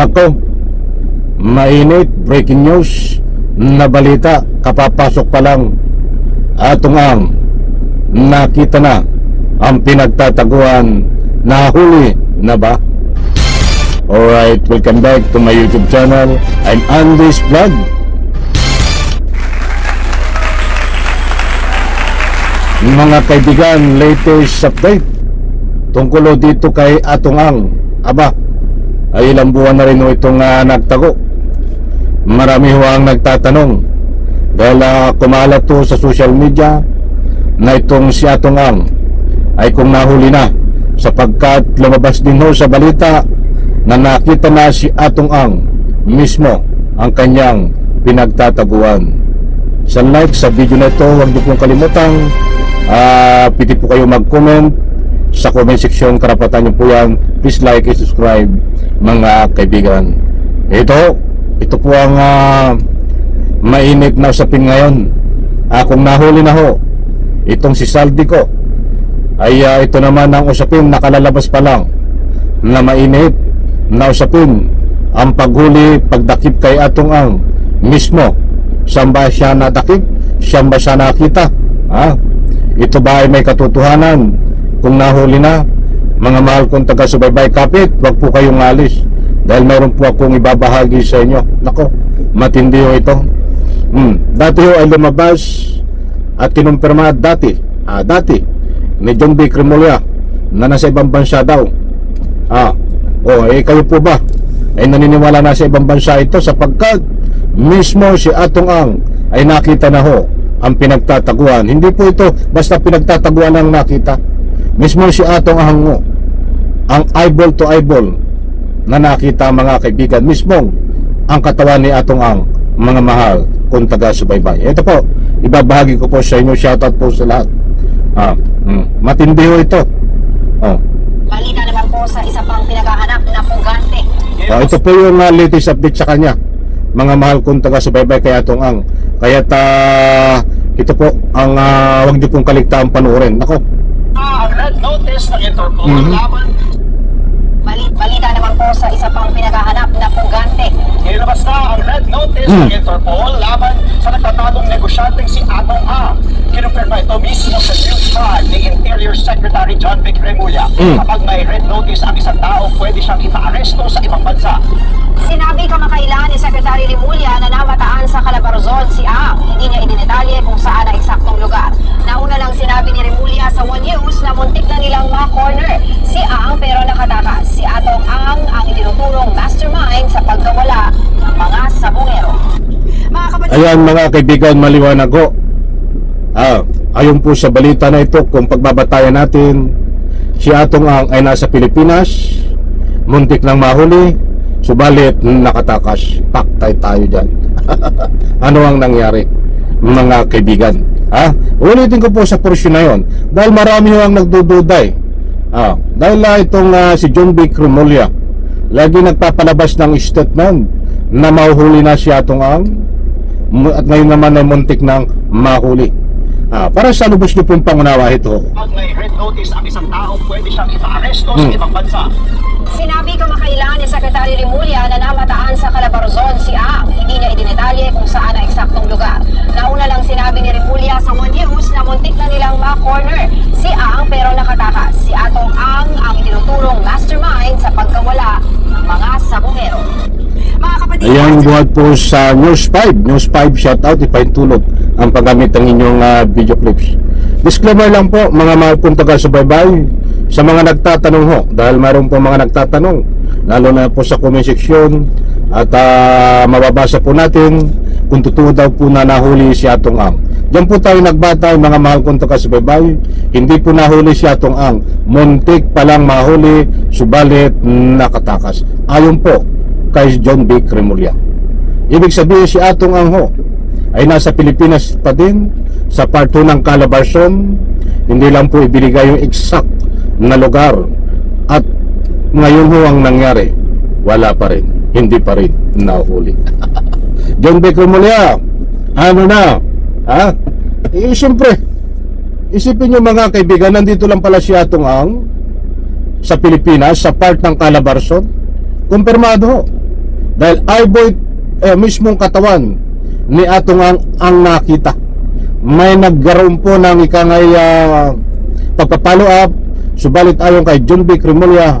Nako, mainit breaking news na balita, kapapasok pa lang. Atong ang nakita na ang pinagtataguan, nahuli na ba? Alright, welcome back to my YouTube channel. I'm Andy's Vlog. Mga kaibigan, latest update tungkol dito kay atong ang ay ilang buwan na rin itong nagtago. Marami ho ang nagtatanong dahil kumalat to sa social media na itong si atong ang ay kung nahuli na, sapagkat lumabas din ho sa balita na nakita na si atong ang mismo ang kanyang pinagtataguan. Sa like sa video na ito, huwag niyo pong kalimutang pwede po kayo mag-comment sa comment section, karapatan niyo po yan. Please like and subscribe, mga kaibigan. Ito po ang mainit na usapin ngayon. Kung nahuli na ho itong si Saldico, ay ito naman ang usapin, nakalalabas pa lang na mainit na usapin, ang paghuli, pagdakip kay atong ang mismo. Saan ba siya nadakip? Saan ba siya nakita? Ito ba ay may katotohanan? Kung nahuli na, mga mahal kong taga-subaybay kapit, wag po kayong alis dahil mayroon po akong ibabahagi sa inyo. Nako, matindi ho ito. Dati ho ay lumabas at kinumpirma dati ni John B. Cremolya na nasa ibang bansa daw. Kayo po ba ay naniniwala na sa ibang bansa ito, sapagkat mismo si atong ang ay nakita na ho ang pinagtataguan. Hindi po ito basta pinagtataguan ang nakita. Mismo si atong ang ho, ang eyeball to eyeball na nakita, mga kaibigan, mismong ang katawan ni atong ang, mga mahal kung taga-subaybay. Ito po, ibabahagi ko po sa inyo. Shoutout po sa lahat. Matindi ho ito. Balita naman po sa isa pang pinaghahanap na pugante. Ito po yung latest update sa kanya, mga mahal kong taga-subaybay kay atong ang. Kaya't ito po ang huwag niyo pong kaligtaan panoorin. Nako, Ang red notice ng Interpol laban. Balita naman po sa isa pang pinaghahanap na pugante. Nilabas na ang red notice ng Interpol laban sa nagtatagong negosyanteng si Atong A. Kinumpirma ito mismo sa News 5 ni Interior Secretary John B. Cremolya. Kapag may red notice ang isang tao, pwede siyang ipaaresto sa ibang bansa. Sinabi kamakailan ni Secretary Rimulya na namataan sa Calabarzon si Ang. Hindi niya idinetalye kung saan ang eksaktong lugar. Nauna lang sinabi ni Rimulya sa One News na muntik na nilang ma-corner si Ang pero nakatakas. Si Atong ang itinuturong mastermind sa pagkawala ng mga sabungero. Mga kapatid, ayan mga kaibigan, maliwanag ho. Ayon po sa balita na ito, kung pagbabatayan natin, si atong ang ay nasa Pilipinas, muntik nang mahuli, subalit nakatakas. Paktay tayo dyan. Ano ang nangyari, mga kaibigan? Ulitin ko po sa porsyon na yon, dahil marami ho ang nagdududay. Dahil itong si John B. Cremolya lagi nagpapalabas ng statement na mahuhuli na si atong ang, at ngayon naman ay muntik nang mahuli. Para sa lubos niyo pong pangunawa ito. Kapag may red notice ang isang tao, pwede siyang ipaaresto sa ibang bansa. sinabi kamakailan ni Secretary Rimulya na namataan sa Calabarzon si Ang. Hindi niya idinetalye kung saan ang eksaktong lugar. Nauna lang sinabi ni Rimulya sa One News na muntik na nilang ma-corner si Ang pero nakatakas. Si Atong ang itinuturong mastermind sa pagkawala ng mga sabungero. Mga kapatid, Ayan, buhat po sa News 5. News 5, shoutout, ipaintulog ang paggamit ng inyong video clips. Disclaimer lang po, mga mahal pong taga-subaybay, sa mga nagtatanong ho, dahil mayroon po mga nagtatanong, lalo na po sa comment section, at mababasa po natin kung totoo daw po na nahuli si Atong Ang. Diyan po tayo nagbatay, mga mahal kong taga-subaybay, hindi po nahuli si Atong Ang, muntik palang mahuli, subalit nakatakas. Ayon po kay John B. Cremolya. Ibig sabihin si Atong Ang ho ay nasa Pilipinas pa din, sa part 2 ng Calabarzon. Hindi lang po ibinigay yung exact na lugar, at ngayon ho ang nangyari, wala pa rin, hindi pa rin nahuli. John B. Cremolya, ano na? Siyempre, isipin nyo mga kaibigan, nandito lang pala si Atong Ang sa Pilipinas, sa part ng Calabarzon. Kumpirmado ho. Dahil eyeball mismong katawan ni atong ang nakita. May nagkaroon po ng ikangay pagpapalo up, subalit ayon kay John B. Cremulya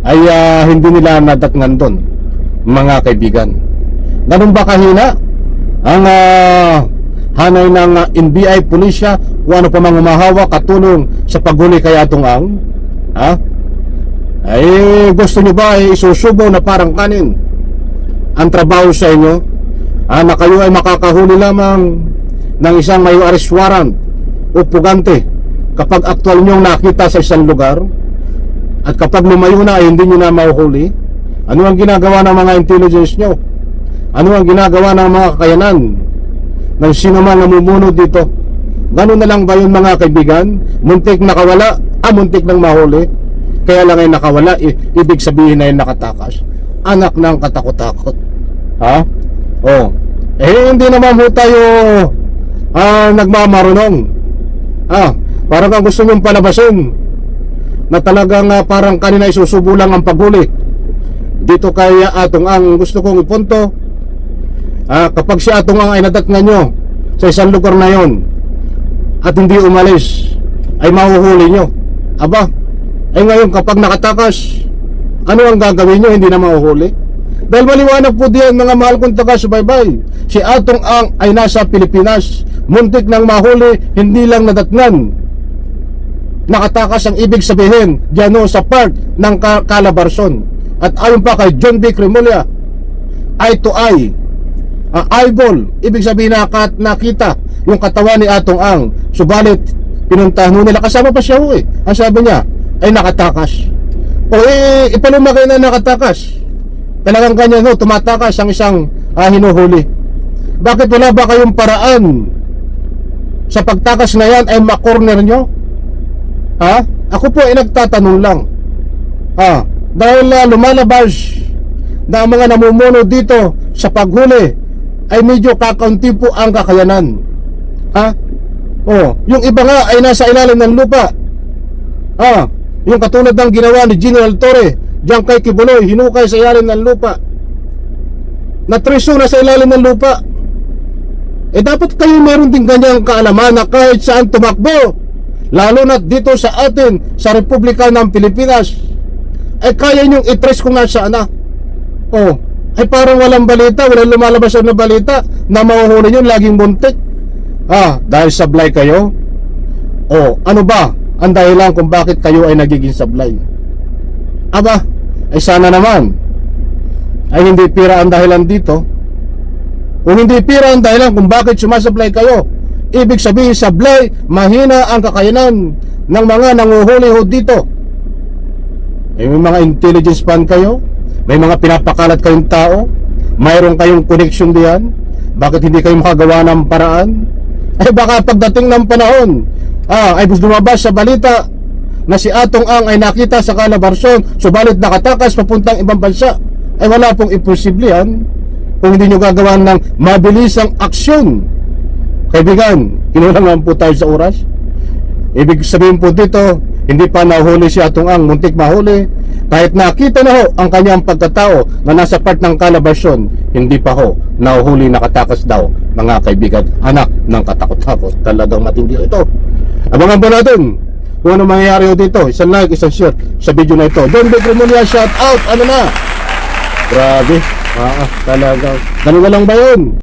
ay hindi nila nadatngan doon, mga kaibigan. Ganun ba kahina ang hanay ng NBI pulisya o ano pa mang umahawa katulong sa paghuli kay atong ang ay gusto nyo ba ay isusubo na parang kanin ang trabaho sa inyo na kayo ay makakahuli lamang ng isang may arrest warrant o pugante kapag aktual nyong nakita sa isang lugar, at kapag lumayo na ay hindi nyo na mahuhuli? Ano ang ginagawa ng mga intelligence nyo? Ano ang ginagawa ng mga kakayanan ng sino man namumuno dito? Ganun na lang ba yun, mga kaibigan? Muntik nakawala, muntik nang mahuli, kaya lang ay nakawala, ibig sabihin na ay nakatakas. Anak ng katakot-takot. Hindi naman ho tayo nagmamarunong. Parang ang gusto nyong palabasin na talagang parang kanina isusubo lang ang paghuli dito kay atong ang. Gusto kong ipunto, kapag si atong ang ay nadatngan nyo sa isang lugar na yon at hindi umalis, ay mahuhuli nyo. Ngayon kapag nakatakas, ano ang gagawin nyo? Hindi na mahuhuli. Dahil maliwanag po diyan, mga mahal kong taga-subaybay, si atong ang ay nasa Pilipinas, muntik nang mahuli, hindi lang nadatnan. Nakatakas ang ibig sabihin diyan sa part ng Calabarzon. At ayon pa kay John B. Cremulya, eye to eye, eyeball, ibig sabihin nakita yung katawan ni atong ang, subalit pinuntahan nila, kasama pa siya ang sabi niya ay nakatakas. Ipalumagay na nakatakas, talagang ganyan tumatakas ang isang hinuhuli. Bakit wala ba kayong paraan sa pagtakas na yan ay makorner nyo? Ako po ay nagtatanong lang. Dahil lumalabas na ang mga namumuno dito sa paghuli ay medyo kakaunti po ang kakayanan. Yung iba nga ay nasa ilalim ng lupa. Yung katulad ng ginawa ni General Torre diyan kay Kibuloy, hinukay sa ilalim ng lupa, natriso na sa ilalim ng lupa. Dapat kayo meron din ganyang kaalaman na kahit saan tumakbo, lalo na dito sa atin sa Republika ng Pilipinas, ay kaya nyong itrace kung nasaan na. Ay parang walang balita, walang lumalabas na balita na mahuhuli nyo, laging muntik. Dahil sablay kayo? Ano ba ang dahilan kung bakit kayo ay nagiging sablay? Ay sana naman ay hindi pira ang dahilan dito. Kung hindi pira ang dahilan kung bakit sumasablay kayo, ibig sabihin sablay, mahina ang kakayanan ng mga nanguhuli ho dito. May mga intelligence pan kayo, may mga pinapakalat kayong tao, mayroon kayong connection diyan. Bakit hindi kayo makagawa ng paraan? Baka pagdating ng panahon, ay lumabas sa balita na si atong ang ay nakita sa Calabarzon, subalit nakatakas papuntang ibang bansa, ay wala pong imposiblihan kung hindi nyo gagawa ng mabilisang aksyon. Kaibigan, kinulangan po tayo sa oras. Ibig sabihin po dito, hindi pa nahuli si atong ang, muntik mahuli. Kahit nakita na ho ang kanyang pagkatao na nasa part ng Calabarzon, hindi pa ho nahuhuli, nakatakas daw, mga kaibigan. Anak ng katakot-takot, talagang matindi ito. Abangan po natin kung ano mangyayari dito. Isang like, isang share sa video na ito. John B. Cremulya, shout out. Ano na? Grabe. Talaga. Ganun na lang ba yun?